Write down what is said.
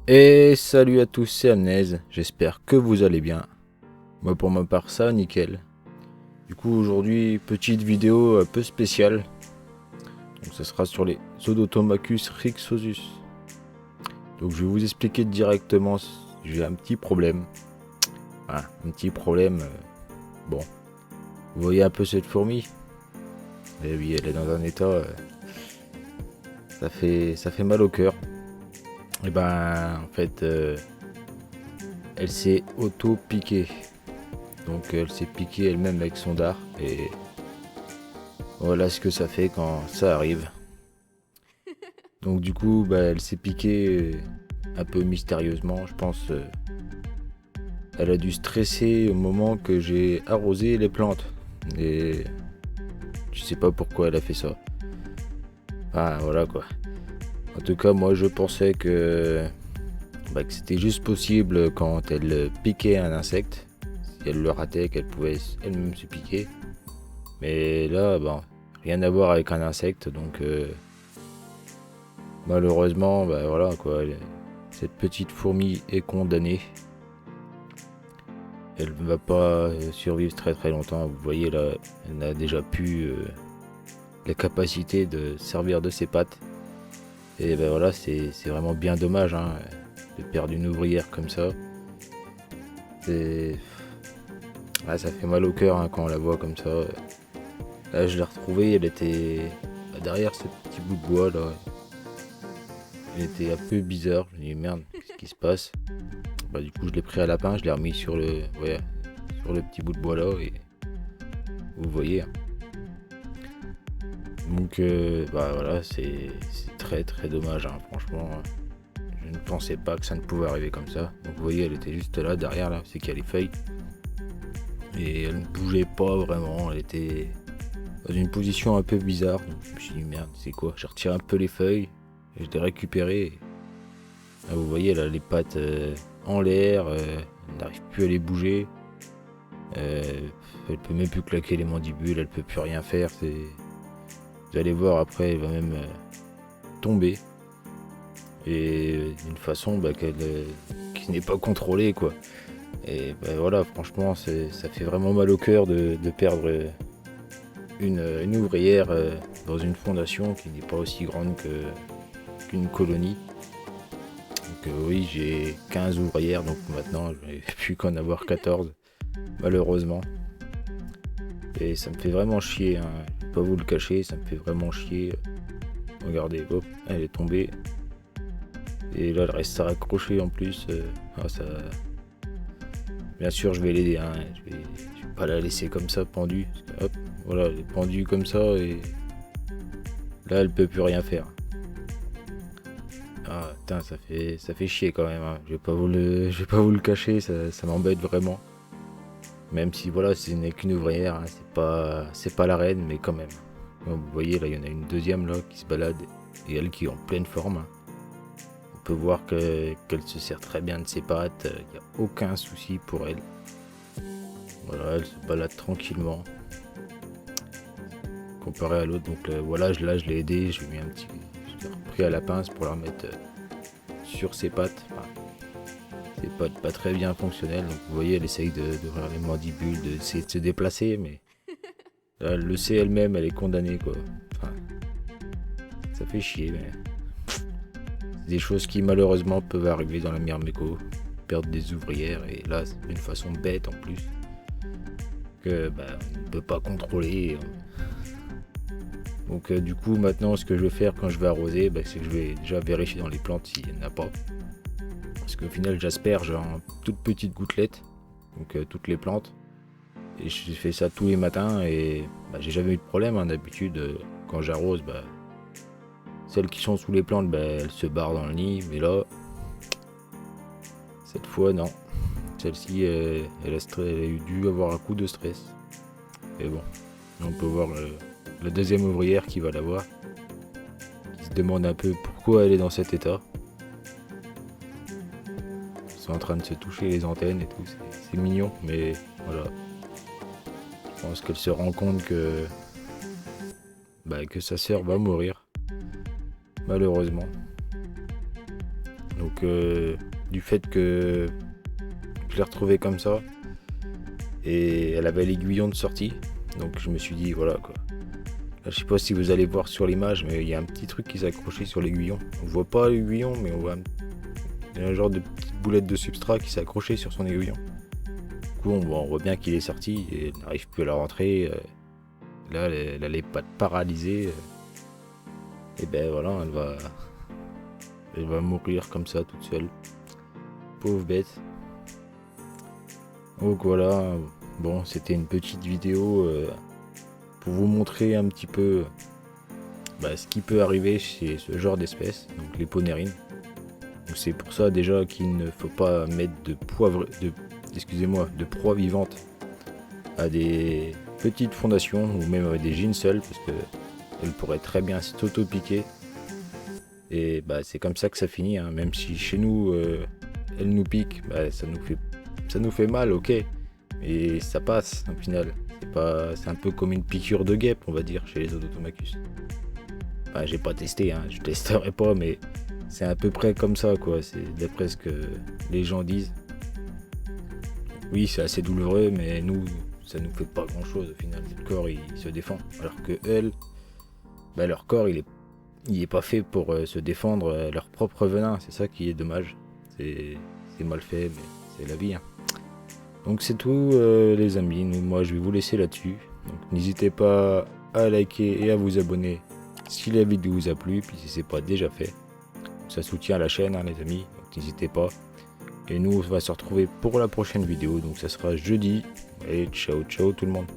Et salut à tous, c'est Amnez, j'espère que vous allez bien. Moi pour ma part ça, nickel. Du coup aujourd'hui, petite vidéo un peu spéciale. Donc ça sera sur les Odotomachus rixosus. Donc je vais vous expliquer directement, j'ai un petit problème. Ah, un petit problème, bon. Vous voyez un peu cette fourmi? Eh oui, elle est dans un état, ça fait mal au cœur. Et ben en fait, elle s'est auto-piquée. Donc elle s'est piquée elle-même avec son dard et voilà ce que ça fait quand ça arrive. Donc du coup, elle s'est piquée un peu mystérieusement, je pense. Elle a dû stresser au moment que j'ai arrosé les plantes. Et je sais pas pourquoi elle a fait ça. Ah voilà quoi. En tout cas, moi je pensais que c'était juste possible quand elle piquait un insecte. Si elle le ratait, qu'elle pouvait elle-même se piquer. Mais là, rien à voir avec un insecte, donc malheureusement, voilà quoi, cette petite fourmi est condamnée. Elle ne va pas survivre très très longtemps. Vous voyez là, elle n'a déjà plus la capacité de servir de ses pattes. Et ben voilà, c'est vraiment bien dommage hein, de perdre une ouvrière comme ça. C'est... Ah, ça fait mal au cœur hein, quand on la voit comme ça. Là, je l'ai retrouvée, elle était derrière ce petit bout de bois là. Elle était un peu bizarre. Je me dis merde, qu'est-ce qui se passe? Du coup, je l'ai pris à la pince, je l'ai remis sur le petit bout de bois là et vous voyez. Hein. Donc voilà, c'est très très dommage, hein, franchement. Je ne pensais pas que ça ne pouvait arriver comme ça. Donc vous voyez, elle était juste là, derrière, là, c'est qu'il y a les feuilles. Et elle ne bougeait pas vraiment, elle était dans une position un peu bizarre. Donc je me suis dit, merde, c'est quoi? J'ai retiré un peu les feuilles, et je l'ai récupéré. Et là, vous voyez, elle a les pattes en l'air, elle n'arrive plus à les bouger. Elle peut même plus claquer les mandibules, elle peut plus rien faire. Vous allez voir après, elle va même tomber. Et d'une façon qui n'est pas contrôlée quoi. Et voilà, franchement, ça fait vraiment mal au cœur de perdre une ouvrière dans une fondation qui n'est pas aussi grande qu'une colonie. Donc oui, j'ai 15 ouvrières, donc maintenant je vais plus qu'en avoir 14, malheureusement. Et ça me fait vraiment chier, hein. Je vais pas vous le cacher, ça me fait vraiment chier. Regardez, hop, elle est tombée. Et là, elle reste à raccrocher en plus. Ça... Bien sûr, je vais l'aider. Hein. Je vais pas la laisser comme ça pendue. Hop, voilà, elle est pendue comme ça et là, elle peut plus rien faire. Ah, putain, ça fait chier quand même. Hein. Je vais pas vous le cacher, ça m'embête vraiment. Même si voilà, ce n'est qu'une ouvrière, hein. C'est pas la reine, mais quand même. Bon, vous voyez, là, il y en a une deuxième là qui se balade et elle qui est en pleine forme. Hein. On peut voir qu'elle se sert très bien de ses pattes, il n'y a aucun souci pour elle. Voilà, elle se balade tranquillement. Comparé à l'autre, donc voilà, là je l'ai aidé, je l'ai repris à la pince pour la remettre sur ses pattes. Enfin, ses pattes pas très bien fonctionnelles, donc vous voyez, elle essaye d'ouvrir les mandibules, d'essayer de se déplacer, mais là, elle le sait elle-même, elle est condamnée quoi. Enfin, ça fait chier, mais c'est des choses qui malheureusement peuvent arriver dans la Myrmeco. Perdre des ouvrières, et là, c'est d'une façon bête en plus. Que on ne peut pas contrôler. Donc du coup maintenant ce que je vais faire quand je vais arroser, c'est que je vais déjà vérifier dans les plantes s'il n'y en a pas. Parce qu'au final j'asperge en toutes petites gouttelettes, donc toutes les plantes. Et je fais ça tous les matins et j'ai jamais eu de problème. Hein. D'habitude quand j'arrose, celles qui sont sous les plantes, elles se barrent dans le nid. Mais là, cette fois non. Celle-ci elle a dû avoir un coup de stress. Et bon, on peut voir la deuxième ouvrière qui va la voir, qui se demande un peu pourquoi elle est dans cet état. Ils sont en train de se toucher les antennes et tout, c'est mignon, mais voilà. Je pense qu'elle se rend compte que sa sœur va mourir, malheureusement. Donc du fait que je l'ai retrouvée comme ça, et elle avait l'aiguillon de sortie, donc je me suis dit voilà quoi. Là, je sais pas si vous allez voir sur l'image, mais il y a un petit truc qui s'est accroché sur l'aiguillon. On voit pas l'aiguillon, mais on voit un genre de petite boulette de substrat qui s'est accrochée sur son aiguillon. Du coup, on voit bien qu'il est sorti et elle n'arrive plus à la rentrer. Là, elle a les pattes paralysées. Et ben voilà, elle va mourir comme ça toute seule. Pauvre bête. Donc voilà, bon, c'était une petite vidéo pour vous montrer un petit peu ce qui peut arriver chez ce genre d'espèces, donc les ponérines. Donc c'est pour ça déjà qu'il ne faut pas mettre de proie vivante à des petites fondations ou même à des ginseals, parce que elle pourrait très bien s'auto-piquer. Et c'est comme ça que ça finit, hein. Même si chez nous elle nous pique, ça nous fait mal, ok, et ça passe au final. C'est un peu comme une piqûre de guêpe, on va dire, chez les Odotomachus. J'ai pas testé, hein, je testerai pas, mais c'est à peu près comme ça, quoi. C'est d'après ce que les gens disent. Oui, c'est assez douloureux, mais nous, ça nous fait pas grand chose au final. Le corps, il se défend. Alors que elles, leur corps, il est pas fait pour se défendre leur propre venin. C'est ça qui est dommage. C'est mal fait, mais c'est la vie, hein. Donc c'est tout, les amis. Moi, je vais vous laisser là-dessus. Donc n'hésitez pas à liker et à vous abonner si la vidéo vous a plu, puis si c'est pas déjà fait. Ça soutient la chaîne, hein, les amis. Donc n'hésitez pas. Et nous, on va se retrouver pour la prochaine vidéo. Donc ça sera jeudi. Et ciao, ciao tout le monde.